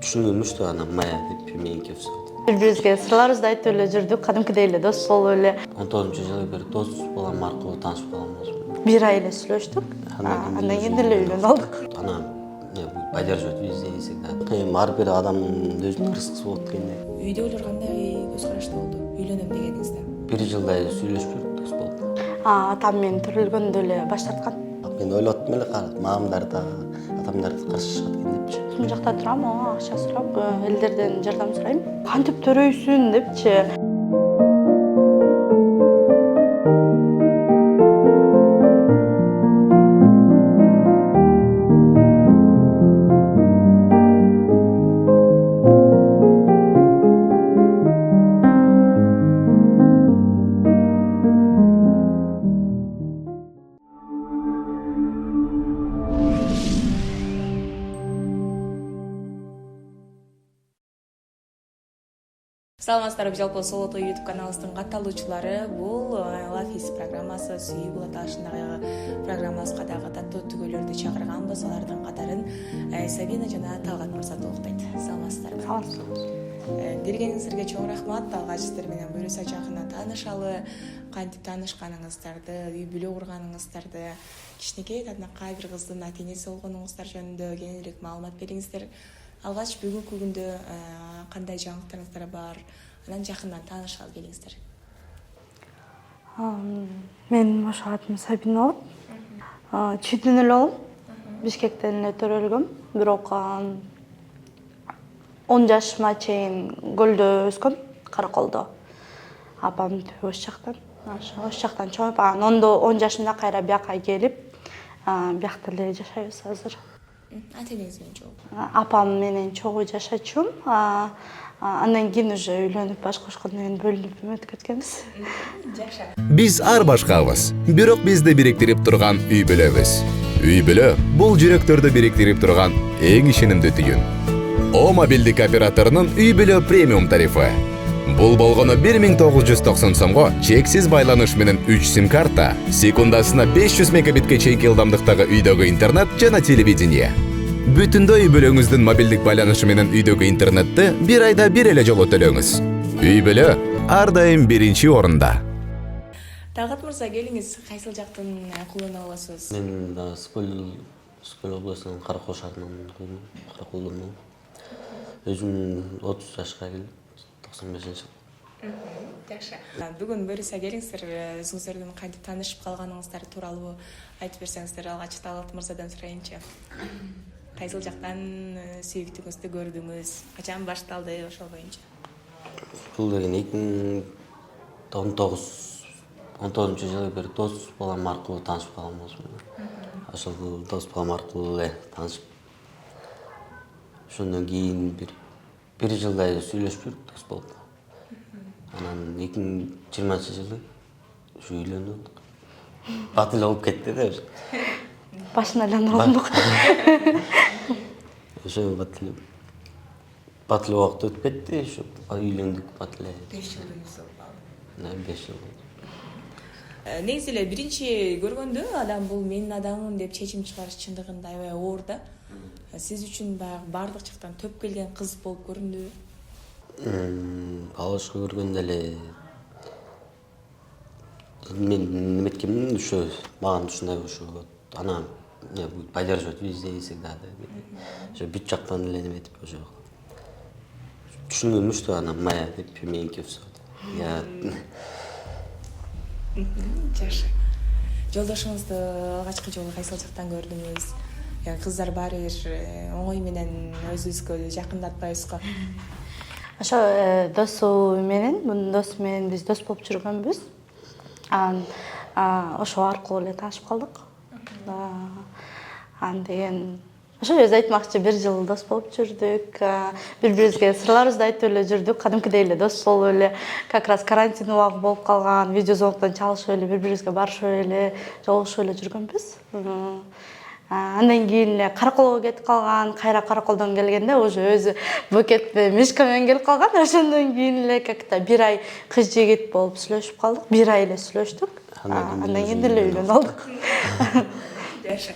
Түшүнүлмүштү анан мая деп меники все. Бири-бирибизге сырларыбызды айтып эле жүрдүк, кадимкидей эле дос болуп эле. 19-жылы бир дос балам аркылуу таанышып калганбыз. Бир ай эле сүйлөштүк. Андан кийин эле үйлөнүп алдык. Анан поддерживать везде всегда. Ар бир адамдын өзүнүн рызкысы болот экен. Үйдөгүлөр кандай көз карашта болду үйлөнөм дегениңизде? 1 жылдай сүйлөшүп жүрдүк, дос болуп. Атам мен төрөлгөндө эле баш тарткан. Мен ойлоп аттым эле, мамамдар да, атамдар да каршы чыгат экен депчи. Бул жакта турам, акча сурап, элдерден жардам сурайм. Кантип төрөйсүн депчи. Саламатсыздарбы, жалпы Солото YouTube каналыбыздын катталуучулары. Бул Лафис программасы, Сүйүү Булат ашындагы программабызга дагы таттуу түгөлөрдү чакырганбыз. Алардын катарын Сабина жана Талгат мырза толуктайт. Саламатсыздарбы? Саламатсыздар. Келгениңиздерге чоң рахмат. Алгач сиздер менен буюрса жакында таанышалы, кантип таанышканыңыздарды, үй бүлө курганыңыздарды, кичинекей татынакай бир кыздын ата-энеси болгонуңуздар жөнүндө кеңирээк маалымат бериңиздер. Алгач бүгүнкү күндө кандай жаңылыктарыңыздар бар? Анан жакындан таанышкалы келиңиздер. Менин ошо атым Сабина болот. Чүйдөн эле болом. Бишкектен эле төрөлгөм. Бирок 10 жашыма чейин көлдө өскөм, Караколдо. Апам өз жактан. Ошо жактан чоңуп, анан 10 жашымда кайра бияка келип, биякта эле жашайбыз азыр. Ата-энеңиз менен чогуу? Апам менен чогуу жашачумун. Андан кийин уже үйлөнүп, баш кошкондон кийин бөлүнүп өтүп кеткенбиз. Жакшы. Биз ар башкабыз, бирок бизди бириктирип турган үй бүлөбүз. Үй бүлө бул жүрөктөрдү бириктирип турган эң ишенимдүү түйүн. О мобилдик операторунун үй бүлө премиум тарифы. Бул болгону 1990 сомго чексиз байланыш менен 3 сим-карта, секундасына 500 мегабитке чейинки ылдамдыктагы үйдөгү интернет жана телевидение. Бүтүндөй үй бүлөңүздүн мобилдик байланышы менен үйдөгү интернетти бир айда бир эле жолу төлөңүз. Үй бүлө ар дайым биринчи орунда. Талгат мырза, келиңиз, кайсыл жактын кулуна болосуз? Мен Скөл областынын Каракол шаарынын Караколдомун. Өзүм 30 жашка келдим, 95-жыл. Жакшы. Бүгүн буюрса келиңиздер, өзүңүздөрдүн кантип таанышып калганыңыздар тууралуу айтып берсеңиздер. Алгач Талгат мырзадан сурайынчы. Кайсыл жактан сүйүктүгүңүздү көрдүңүз? Качан башталды ошол боюнча? Бул деген 2019-жылы бир дос балам аркылуу таанышып калганбыз. Ошол дос балам аркылуу эле таанышып. Ошондон кийин бир жылдай сүйлөшүп жүрдүк, дос болуп. Анан 2020-жылы ушу үйлөнүп. Батыл болуп кетти да. Башына эле алдык. Ошо батыл убакыт өтүп кетти, ошо үйлөндүк батыл. 5 жыл болду. 5 жыл. Негизи эле биринчи көргөндө адам бул менин адамым деп чечим чыгарыш чындыгында аябай оор да. Сиз үчүн баягы бардык жактан төп келген кыз болуп көрүндүбү? Алышкы көргөндө эле мен неметкенмин, ошо мага ушундай ошо ана поддерживать везде всегда. Ошо бүт жактан эле неметип ошо түшүнүлмүштү анан мая деп меники все. Жакшы. Жолдошуңузду алгачкы жолу кайсыл жактан көрдүңүз? Кыздар баары бир оңой менен өзүбүзгө жакындатпайбызго. Ошо досу менен, мунун досу менен биз дос болуп жүргөнбүз. Ошо аркылуу эле таанышып калдык. Деген ошо өзү айтмакчы, бир жыл дос болуп жүрдүк. Бири-бирибизге сырларыбызды айтып эле жүрдүк, кадимкидей эле дос болуп эле. Как раз карантин убагы болуп калган, видеозвонктон чалышып эле, бири-бирибизге барышып эле, жолугушуп эле жүргөнбүз. Андан кийин эле Караколго кетип калган, кайра Караколдон келгенде уже өзү букетте мишка менен келип калган. Ошондон кийин эле как-то бир ай кыз жигит болуп сүйлөшүп калдык. Бир ай эле сүйлөштүк. Андан кийин эле үйлөнүп алдык. Жакшы.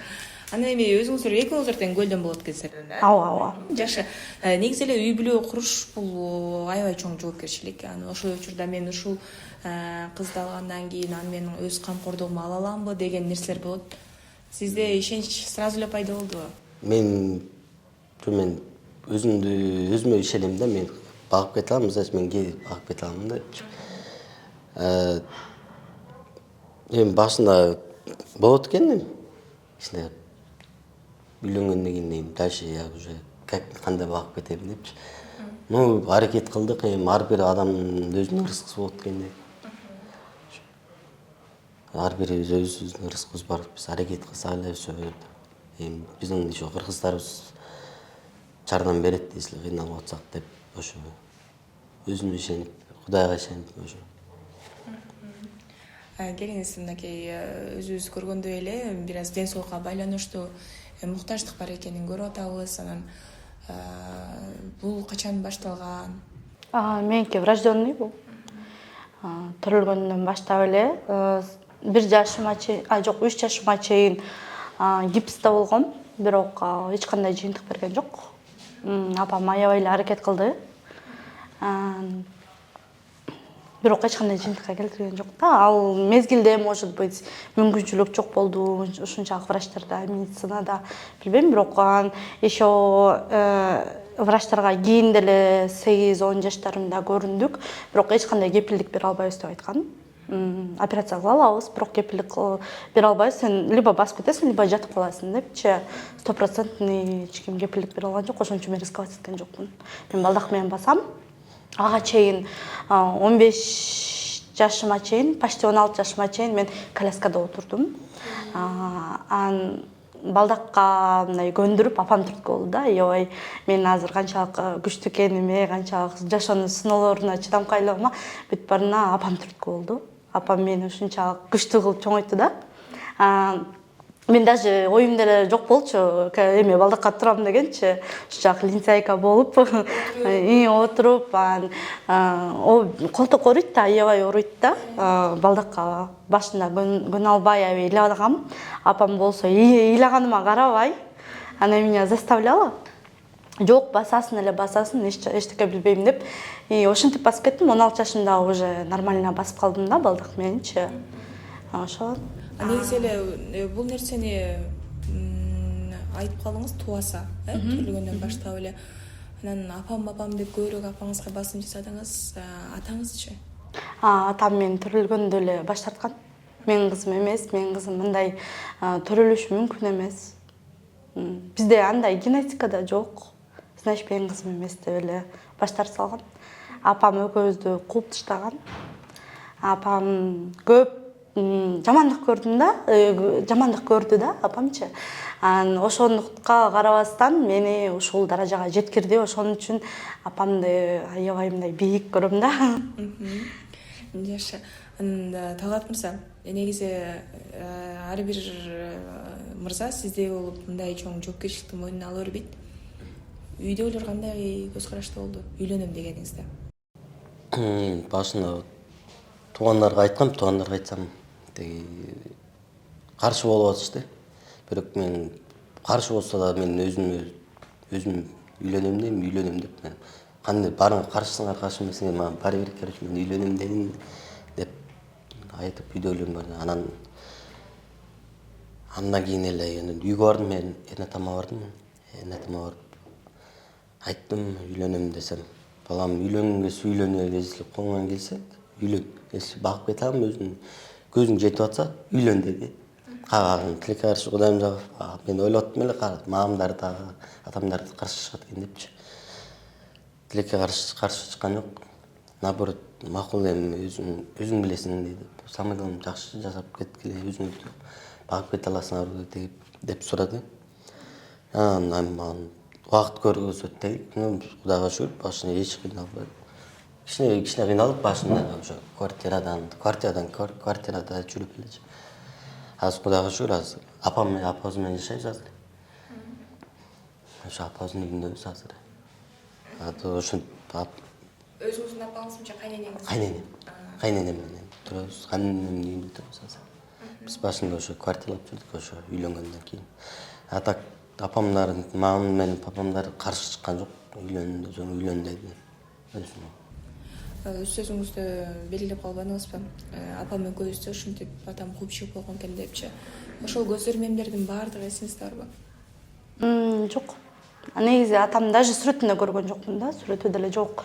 Ана эми өзүңүздөр экөөңүздөр тең көлдөн болот экенсиздер. ооба. Жакшы. Негизи эле үй бүлө куруш бул аябай чоң жоопкерчилик. Ошол учурда мен ушул кызды алгандан кийин аны менин өз камкордугума ала аламбы деген нерселер болот. Сизде ишенич сразу эле пайда болдубу? Мен өзүмө ишенем да, мен багып кете алам, значит мен багып кете аламын да. Эми башында болот экен, кичине үйлөнгөндөн кийин дальше я уже кандай багып кетем депчи. Ну, аракет кылдык, эми ар бир адамдын өзүнүн рызкысы болот экенде. Ар бирибиз өзүбүздүн рызкыбыз бар, биз аракет кылсак эле все. Эми биздин ошо кыргыздарыбыз жардам берет дейсиз, кыйналып атсак деп ошо өзүмө ишенип, Кудайга ишенип ошо. Келиңиз, мынакей өзүбүз көргөндөй эле бир аз ден соолукка байланыштуу муктаждык бар экенин көрүп атабыз. Анан бул качан башталган? Меники врожденный бул. Төрөлгөндөн баштап эле 1 жашыма чейин, жок 3 жашыма чейин гипсте болгом, бирок эч кандай жыйынтык берген жок. Апам аябай эле аракет кылды. Бирок эч кандай жыйынтыкка келтирген жок да. Ал мезгилде, может быть, мүмкүнчүлүк жок болду, ушунчалык врачтарда, медицинада, билбейм, бирок еще врачтарга кийин деле 8-10 жаштарымда көрүндүк, бирок эч кандай кепилдик бере албайбыз деп айткан. Операция кыла алабыз, бирок кепилдик бере албайбыз, сен либо басып кетесиң, либо жатып каласың депчи. 100% эч ким кепилдик бере алган жок, ошон үчүн мен рисковать эткен жокмун. Мен балдак менен басам. Ага чейин 15 жашыма чейин, почти 16 жашыма чейин мен коляскада отурдум. Балдакка мындай көндүрүп апам түрткү болду да. Ой, мен азыр канчалык күчтүү экениме, канчалык жашоонун сыноолоруна чыдамкайлыгыма бүт барына апам түрткү болду. Апам мени ушунчалык күчтүү кылып чоңойту да. Мен даже оюмда эле жок болчу, эме балдакка турам дегенчи, ушунчалык линцайка болуп, отуруп, колток ооруйт да, аябай ооруйт да. Балдакка башында көнө албай аябай ыйлагам. Апам болсо ыйлаганыма карабай, ана меня заставляла. Жок, басасын эле басасын, эчтеке билбейм деп. Ошентип басып кеттим, 16 жашымда уже нормально басып калдым да балдак мененчи. Ошо. Негизи эле бул нерсени айтып калдыңыз тубаса, төлөгөндөн баштап эле. Анан апам деп көбүрөөк апаңызга басым жасадыңыз, атаңызчы? Атам мен төрөлгөндө эле баш тарткан. Менин кызым эмес, менин кызым мындай төрөлүшү мүмкүн эмес. Бизде андай генетикада жок. Значит, менин кызым эмес деп эле баш тартып салган. Апам экөөбүздү кууп таштаган. Апам көп жамандык көрдү да, апамчы. Ошондукка карабастан мени ушул даражага жеткирди. Ошон үчүн апамды аябай мындай бийик көрөм да. Жакшы. Талгат мырза, негизи ар бир мырза сиздей болуп мындай чоң жоопкерчиликти мойнуна ала бербейт. Үйдөгүлөр кандай көз карашта болду үйлөнөм дегениңизде? Башында туугандарга айткам, туугандарга айтсам каршы болуп атышты. Бирок мен каршы болсо да мен өзүм үйлөнөм деп мен кандай барың каршысыңар, каршы эмесиңер, мага баары бир, короче, мен үйлөнөм дедим деп айтып үйдөгүлөрүм бар. Андан кийин эле үйгө бардым, мен Эрнатама бардым. Эрнатама барып айттым, үйлөнөм десем, балам үйлөнгөнгө сүйлөнө, если колуңан келсе, үйлөн. Если багып кете алам, өзүң көзүң жетип атса, үйлөн деди. Кагагын тилекке каршы Кудайым жагып, мен ойлоп аттым эле, мамамдар дагы, атамдар каршы чыгат экен депчи. Тилекке каршы чыккан жок. Наоборот, макул эми өзүң билесиң дейт. Самый главный жакшы жасап кеткиле, өзүңүздү багып кете аласыңарбы деп сурады. Анан убакыт көргөзөт дейт. Кудайга шүгүр, башында эч кыйналбай. Кичине кыйналып башында ошо квартирада жүрүп элечи. Азыр Кудайга шүгүр, азыр апам менен апабыз менен жашайбыз азыр. Ошо апабыздын үйүндөбүз азыр. Ошо Өзүңүздүн апаңызбыча кайненеңиз? Кайненем менен турабыз. Кайненемдин үйүндө турабыз азыр. Биз башында ошо квартиралап жүрдүк, ошо үйлөнгөндөн кийин. А так апамдар, мамам менен папамдар каршы чыккан жок. Үйлөн деди. Өз сөзүңүздө белгилеп калбадыңызбы? Апам экөөбүздө ушинтип атам куйчук болгон экен депчи. Ошол көзөрмемдердин баардыгы эсиңизде барбы? Жок. Негизи атам даже сүрөтүндө көргөн жокмун да. Сүрөтү деле жок.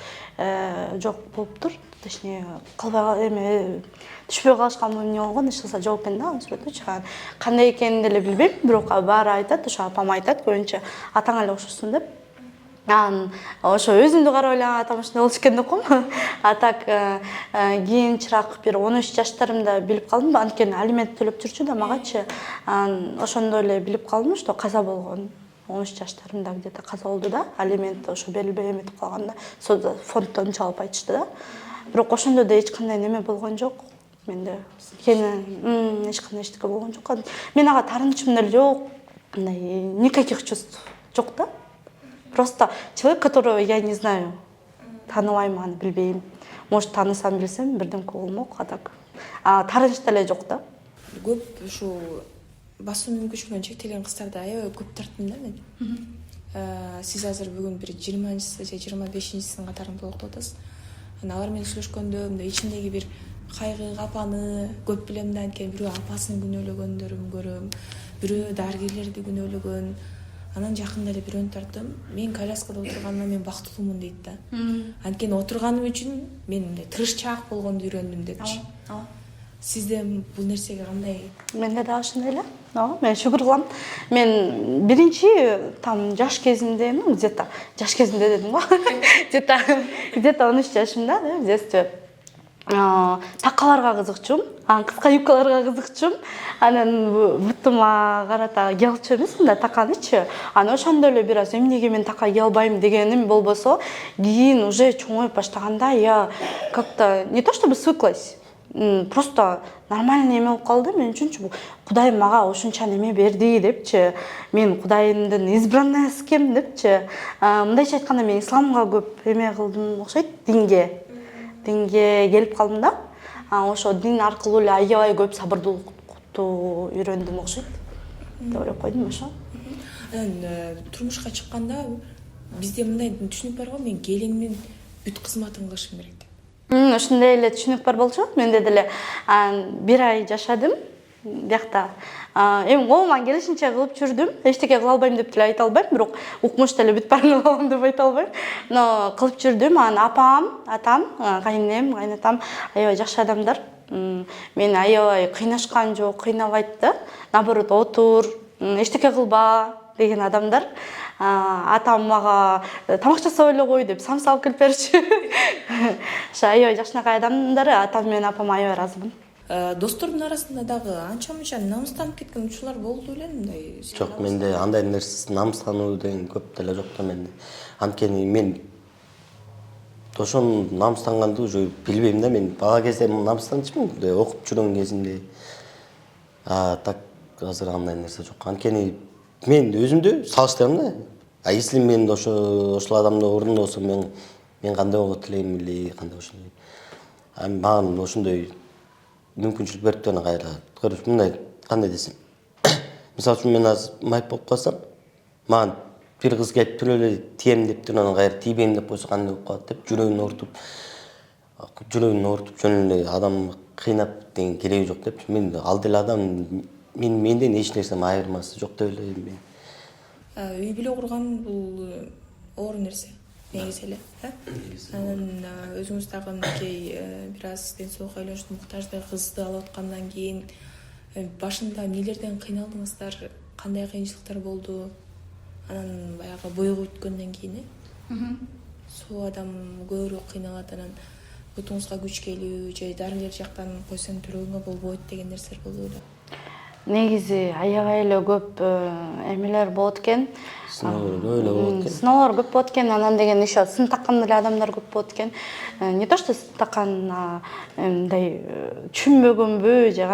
Жок болуптур. Точнее, калбай эме түшпөй калышкан эмне болгон, эч кылса жооп берген да анын сүрөтү. Кандай экенин деле билбейм, бирок баары айтат, ошо апам айтат, көбүнчө атаңа эле окшойсуң деп. Ошо өзүмдү карап эле атам ушундай болчу экен деп коем. А так кийинчерээк бир 13 жаштарымда билип калдым, анткени алимент төлөп жүрчү да магачы. Ошондо эле билип калдым, что каза болгон. 13 жаштарымда где-то каза болду да, алимент ошо берилбей эметип калганда, фонддон чалып айтышты да. Бирок ошондо да эч кандай неме болгон жок. Менде эч кандай эчтеке болгон жок. Мен ага таарынычым деле жок. Никаких чувств жок да. Просто человек, которого я не знаю, тааныбайм, аны билбейм. Может, таанысам билсем, бирдемке болмок, а так. Таарыныч деле жок да. Көп ушу басуу мүмкүнчүлүгүнөн чектелген кыздарды аябай көп тарттым да мен. Сиз азыр бүгүн бир 20-чысы же 25-чисинин катарында окуп атасыз. Алар менен сүйлөшкөндө мындай ичиндеги бир кайгы, капаны көп билем да, анткени бирөө апасын күнөөлөгөндөрүн көрөм, бирөө дарыгерлерди күнөөлөгөн. Анан жакында эле бирөөнү тарттым. Мен коляскада отурганымда мен бактылуумун дейт да. Анткени отурганым үчүн мен мындай тырышчаак болгонду үйрөндүм депчи. Сизде бул нерсеге кандай? Менде да ошондой эле. Мен шүгүр кылам. Мен биринчи там жаш кезимде, где-то жаш кезимде дедим го. Где-то 13 жашымда, да, в детстве. Такаларга кызыкчумун, кыска юбкаларга кызыкчумун. Анан бутума карата кие алчу эмесмин да таканычы. Анан ошондо эле бир аз эмнеге мен така кие албайм дегеним болбосо, кийин уже чоңоюп баштаганда я как-то не то чтобы свыклась, просто нормальный эме болуп калды мен үчүнчү. Кудайым мага ушунча неме берди депчи. Мен Кудайымдын избранная кем депчи. Мындайча айтканда мен исламга көп эме кылдым окшойт, динге келип калдым да. Ошо дин аркылуу эле аябай көп сабырдуулукту үйрөндүм окшойт деп ойлоп койдум ошо. Турмушка чыкканда бизде мындай түшүнүк бар го, мен келиңдин бүт кызматын кылышым керек деп. Ошондой эле түшүнүк бар болчу. Менде деле 1 ай жашадым биякта. Эми колуман келишинче кылып жүрдүм. Эчтеке кыла албайм деп деле айта албайм, бирок укмуш деле бүт баарын кылам деп айта албайм. Но кылып жүрдүм. Апам, атам, кайненем, кайнатам аябай жакшы адамдар. Мени аябай кыйнашкан жок, кыйнабайт да. Наоборот, отур, эчтеке кылба деген адамдар. Атам мага тамак жасап эле кой деп самса алып келип берчү. Ошо аябай жакшынакай адамдар, атам менен апам аябай ыраазымын. Достордун арасында дагы анча-мынча намыстанып кеткен учурлар болду эле мындай? Жок, менде андай нерсе намыстануу деген көп деле жок да менде. Анткени мен ошон намыстанганды уже билбейм да. Мен бала кезде намыстанчумун, окуп жүргөн кезимде. Так азыр андай нерсе жок. Анткени мен өзүмдү салыштырам да. Если мен ошол адамдын ордунда болсом, мен кандай болот элем или кандай ошондой. Мага ошондой мүмкүнчүлүк берип турган кайра. Көрүп мындай кандай десем. Мисалы үчүн мен азыр майып болуп калсам, мага бир кыз келип туруп эле тием деп турган кайра тийбейм деп койсо кандай болуп калат деп жүрөгүн оорутуп жөн эле адам кыйнап деген кереги жок деп. Мен ал деле адам менден эч нерсе айырмасы жок деп элем. Үй бүлө курган бул оор нерсе. Негизи эле, анан өзүңүз дагы мынакей бир аз ден соолукка байланыштуу муктаждай кызды алып аткандан кийин башында эмнелерден кыйналдыңыздар, кандай кыйынчылыктар болду? Анан баягы бойго өткөндөн кийин соо адам көбүрөөк кыйналат, анан бутуңузга күч келүү же дарыгер жактан койсоң төлөгөнгө болбойт деген нерселер болду. Негизи аябай эле көп эмелер болот экен. Сыноолор көп болот экен. Анан деген еще сын таккан эле адамдар көп болот экен. Не то что сын таккан мындай түшүнбөгөнбү же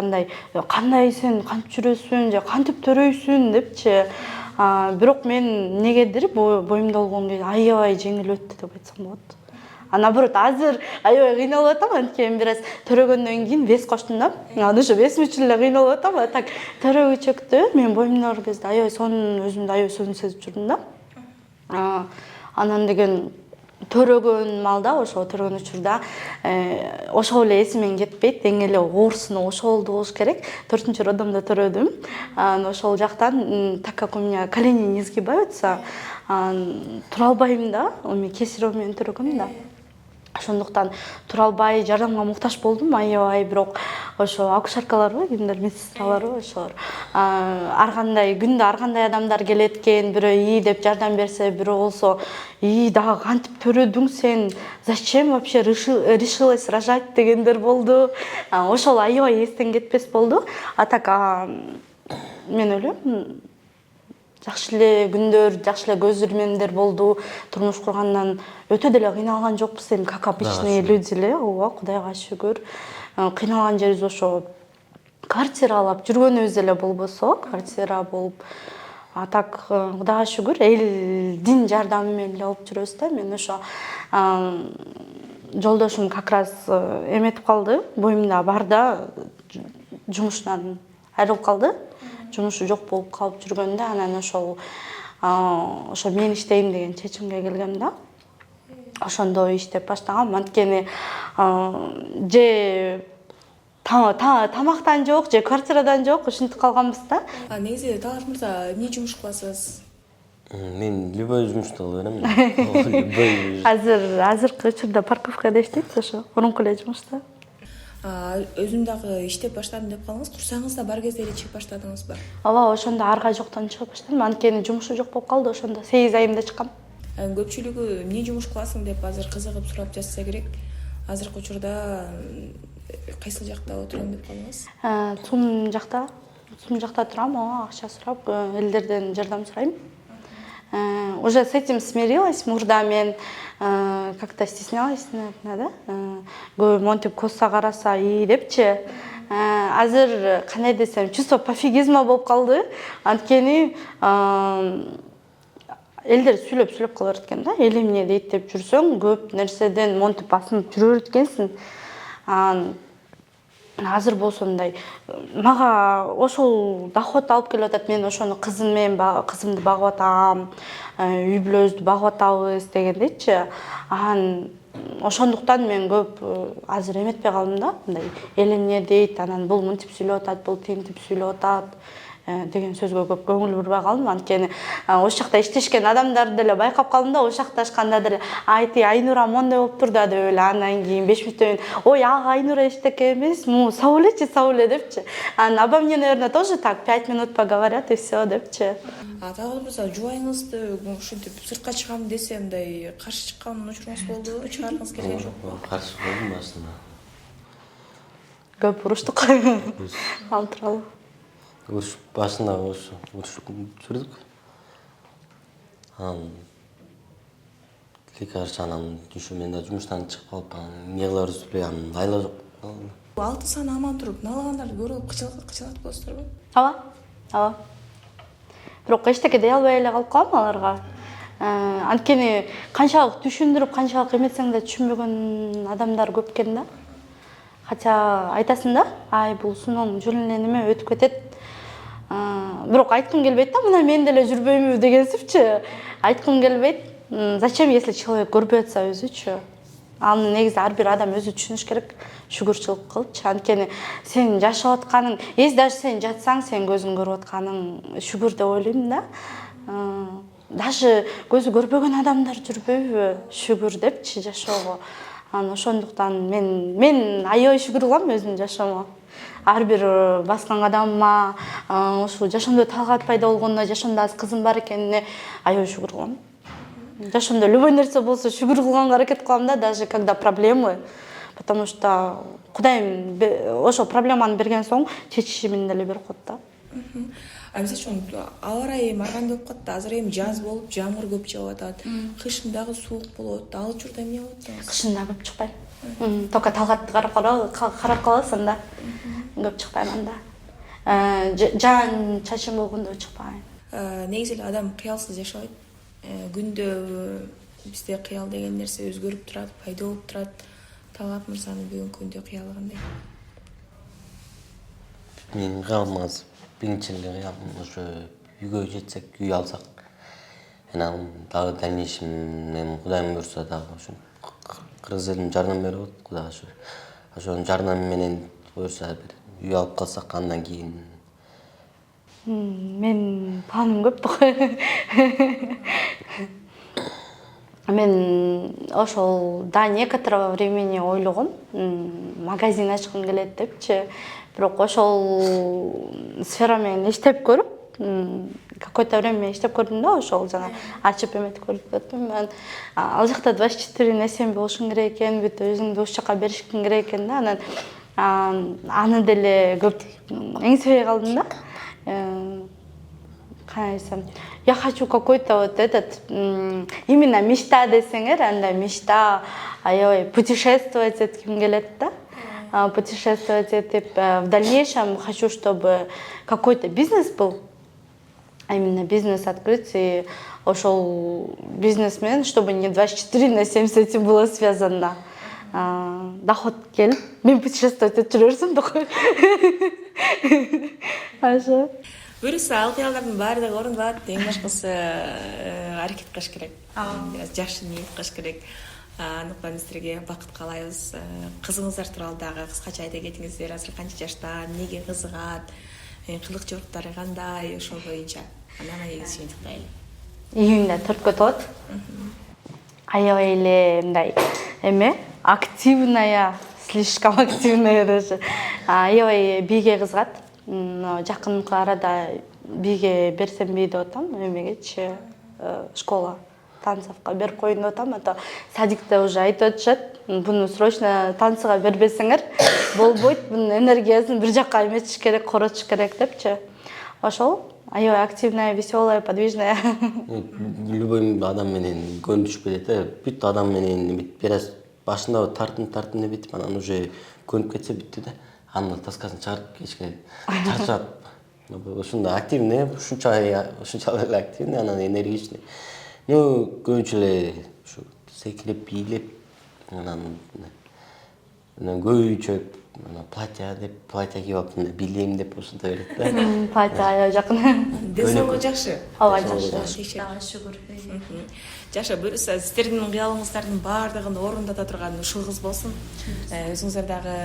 кандай сен кантип жүрөсүң же кантип төрөйсүң депчи. Бирок мен негедир боюмда болгон аябай жеңил өттү деп айтсам болот. А наоборот, азыр аябай кыйналып атам, анткени бир аз төрөгөндөн кийин вес коштум да. Анан ошо весим үчүн эле кыйналып атам. А так төрөгүчөктө мен боюмдун оор кезде аябай сонун өзүмдү аябай сонун сезип жүрдүм да. Анан деген төрөгөн малда, ошо төрөгөн учурда ошол эле эсимен кетпейт, эң эле оорусуна ошолду болуш керек. 4-чү роддомдо төрөдүм. Анан ошол жактан, так как у меня колени не сгибаются, тура албайм да, эми кесарево менен төрөгөм да. Ошондуктан тура албай, жардамга муктаж болдум аябай, бирок ошо акушеркаларбы, кимдер медсестраларбы ошолор ар кандай күндө ар кандай адамдар келет экен, бирөө ии деп жардам берсе, бирөө болсо ии дагы кантип төрөдүң сен, зачем вообще решилась рожать дегендер болду. Ошол аябай эстен кетпес болду. А так мен ойлойм, жакшы эле күндөр, жакшы эле көз ирмемдер болду. Турмуш кургандан өтө деле кыйналган жокпуз эми, как обычные люди эле. Ооба, Кудайга шүгүр. Кыйналган жерибиз ошо квартиралап жүргөнүбүз эле болбосо, квартира болуп. А так, Кудайга шүгүр, элдин жардамы менен эле алып жүрөбүз да. Мен ошо жолдошум как раз эметип калды, боюмда бар да, жумушунан айрылып калды. Жумушу жок болуп калып жүргөндө, анан ошо мен иштейм деген чечимге келгем да. Ошондо иштеп баштагам. Анткени же тамактан жок, же квартирадан жок, ушинтип калганбыз да. Негизи Талгат мырза эмне жумуш кыласыз? Мен любой жумушту кыла берем. Любой. Азыркы учурда парковкада иштейт, ошо мурунку эле жумушта. Өзүм дагы иштеп баштадым деп калдыңыз. Курсаңыз да бар кезде эле чыгып баштадыңызбы? Ооба, ошондо арга жоктон чыгып баштадым. Анткени жумушу жок болуп калды, ошондо 8 айымда чыккам. Көпчүлүгү эмне жумуш кыласың деп азыр кызыгып сурап жатса керек. Азыркы учурда кайсыл жакта отурам деп калдыңыз? Сум жакта турам, акча сурап, элдерден жардам сурайм. Уже с этим смирилась. Мурда мен как-то стеснялась, наверное, да? Монтип косса караса ии депчи. Азыр кандай десем, чувство пофигизма болуп калды. Анткени элдер сүйлөп кала берет экен да. Эл эмне дейт деп жүрсөң, көп нерседен монтип басынып жүрө берет экенсиң. Азыр болсо мындай, мага ошол доход алып келип атат, мен ошону кызымды багып атам, үй бүлөбүздү багып атабыз дегендейчи. Ошондуктан мен көп азыр эметпей калдым да, мындай эл эмне дейт, анан бул мынтип сүйлөп атат, бул тинтип сүйлөп атат деген сөзгө көп көңүл бурбай калдым. Анткени ошол жакта иштешкен адамдарды деле байкап калдым да, ошакташканда деле айти Айнура мондой болуптур да деп эле, андан кийин 5 мүнөттөн ой, Айнура эчтеке эмес, Сауле депчи. Обо мне, наверное, тоже так 5 минут поговорят и все депчи. Талгат мырза, жубайыңызды ушинтип сыртка чыгам десе мындай каршы чыккан учуруңуз болдубу? Чыгаргыңыз келген жокпу? Каршы болдум башында. Көп уруштук. Ал тууралуу. Башында урушуп жүрдүк. Анан түшү мен да жумуштан чыгып калып, эмне кылабыз билбей, айла жок. 6 саны аман туруп, налгандарды көрүп кычылат болосуздарбы? Ооба. Бирок эчтеке дей албай эле калып калам аларга. Анткени канчалык түшүндүрүп, канчалык эметсең да түшүнбөгөн адамдар көп экен да. Хотя айтасың да, ай бул сунун жүлүнөн эме өтүп кетет. Бирок айткым келбейт да, мына мен деле жүрбөймү дегенсипчи. Айткым келбейт. Зачем, если человек көрбөй атса өзүчү? Аны негизи ар бир адам өзү түшүнүш керек. Шүгүрчүлүк кылыпчы. Анткени сен жашап атканың, даже сен жатсаң, сен көзүң көрүп атканың шүгүр деп ойлойм да. Даже көзү көрбөгөн адамдар жүрбөйбү шүгүр депчи жашоого. Ошондуктан мен аябай шүгүр кылам өзүмдүн жашоомо. Ар бир баскан кадамыма, ушул жашоомдо Талгат пайда болгондо, жашоомдо аз кызым бар экенине аябай шүгүр кылам. Жашоомдо любой нерсе болсо шүгүр кылганга аракет кылам да, даже когда проблемы. Потому что Кудайым ошо проблеманы берген соң чечишимин деле берип коет да. Мисалы үчүн аба ырайы марган болуп калат да, азыр эми жаз болуп, жамгыр көп жаап атат. Кышын дагы суук болот. Ал учурда эмне болот деңиз? Кышын да көп чыкпайм. Только Талгатты карап каласың да. Көп чыкпайм анда. Жан чачым болгондо чыкпайм. Негизи эле адам кыялсыз жашабайт. Күндө бизде кыял деген нерсе өзгөрүп турат, пайда болуп турат. Талгат мырзанын бүгүнкү күндө кыялы кандай? Менин кыялым азыр биринчи эле кыялым ошо үйгө жетсек, үй алсак. Анан дагы дальнейшем мен Кудайым буйрса дагы ошо кыргыз элине жардам берип атат Кудайга шүгүр. Ошонун жардамы менен буйрса бир үй алып калсак, андан кийин мен планым көп да. Мен ошол до некоторого времени ойлогом, магазин ачкым келет депчи. Бирок ошол сфера менен иштеп көрүп, какое-то время иштеп көрдүм да, ошол жана ачып эметип көрдүм. Мен ал жакта 24/7 болушуң керек экен, бүт өзүңдү ушул жака беришиң керек экен да. Анан аны деле көп эңсебей калдым да. Кандай десем, я хочу какой-то вот этот, именно мечта десеңер, анда мечта, аябай путешествовать этким келет да. Путешествовать этип, в дальнейшем хочу, чтобы какой-то бизнес был, а именно бизнес открыть, и ошол бизнесмен, чтобы не 24/7 с этим было связано. Доход келип, мен путешествовать этип жүрө берсем да кой. Ошо. Буюрса, ал кыялдардын баардыгы орундалат. Эң башкысы аракет кылыш керек. Бираз жакшы ниет кылыш керек. Андыктан силерге бакыт каалайбыз. Кызыңыздар тууралуу дагы кыскача айта кетиңиздер. Азыр канча жашта, эмнеге кызыгат, кылык жоруктары кандай, ошол боюнча. Анан эгизин тыктайлы. Июнда 4кө толот. Аябай эле мындай эме, активная, слишком активная даже. Аябай бийге кызыгат. Жакынкы арада бийге берсемби деп атам, эмегечи, школа танцевка берип коеюн деп атам. А садикте уже айтып атышат, буну срочно танцыга бербесеңер болбойт, бунун энергиясын бир жака эметиш керек, коротуш керек депчи. Ошол аябай активная, веселая, подвижная. Любой адам менен көнүшүп кетет, бүт адам менен бир аз башында тартын эметип, анан уже көнүп кетсе бүттү да. Анын таскасын чыгарып кечке чарчап. Ушундай активный, ушунчалык эле активный, анан энергичный. Көбүнчө эле ушу секирип, бийлеп, анан көйүчөп, платье кийип алып, бийлейм деп ушундай берет да. Платье аябай жакын. Десолго жакшы. Ооба жакшы. Шүгүр. Жакшы, буюрса сиздердин кыялыңыздардын баардыгын орундата турган ушул кыз болсун. Өзүңүздөр дагы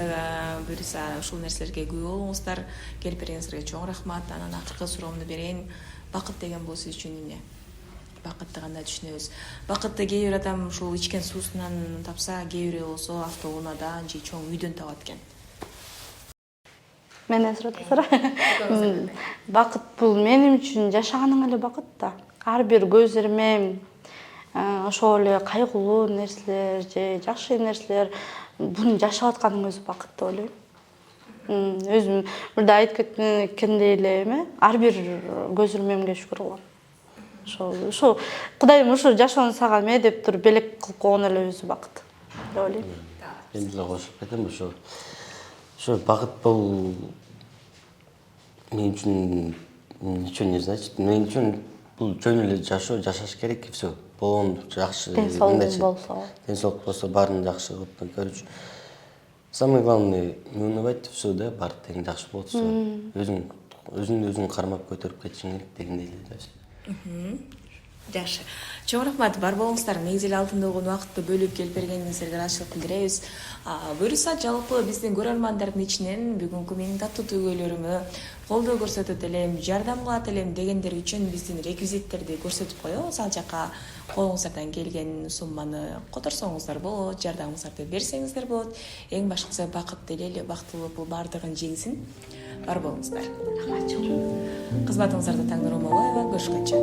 буюрса ушул нерселерге күбө болуңуздар. Келип бергениңизге чоң рахмат. Анан акыркы суроомду берейин. Бакыт деген бул сиз үчүн эмне? Бакытты кандай түшүнөбүз? Бакытты кээ бир адам ушул ичкен суусунан тапса, кээ бири болсо автоунаадан же чоң үйдөн табат экен. Менден сурасыздар. Бакыт бул менин үчүн жашаганың эле бакыт да. Ар бир көз ирмем, ошол эле кайгылуу нерселер же жакшы нерселер, буну жашап атканың өзү бакыт деп ойлойм. Өзүм мурда айтып кеткендей эле эме, ар бир көз ирмемге шүгүр кылам. Ошол Кудайым ушу жашоону сага эме деп туруп белек кылып койгон эле өзү бакыт деп ойлойм. Мен деле кошуп кетем, ошо бакыт бул мен үчүн ничего не значит. Мен үчүн бул жөн эле жашаш керек и все. Болгон жакшы. Ден-соолук болсо баарын жакшы кылып көрүч. Самое главное, не унывать все, да, бар тең жакшы болот. Өзүң кармап көтөрүп кетишиң керек дегендей эле. Жакшы. Чоң рахмат, бар болуңуздар. Негизи эле алтын болгон убакытты бөлүп келип бергениңиздерге ыраазычылык билдиребиз. Буюрса жалпы биздин көрөрмандардын ичинен бүгүнкү менин даттуу түгөйлөрүмө колдоо көрсөтөт элем, жардам кылат элем дегендер үчүн биздин реквизиттерди көрсөтүп коебуз. Ал жака колуңуздардан келген сумманы которсоңуздар болот, жардамыңыздарды берсеңиздер болот. Эң башкысы бакыт делели, бактылуу бул баардыгын жеңсин. Бар болуңуздар. Кызматыңыздарда Таңнур Омолоева, көрүшкөнчө.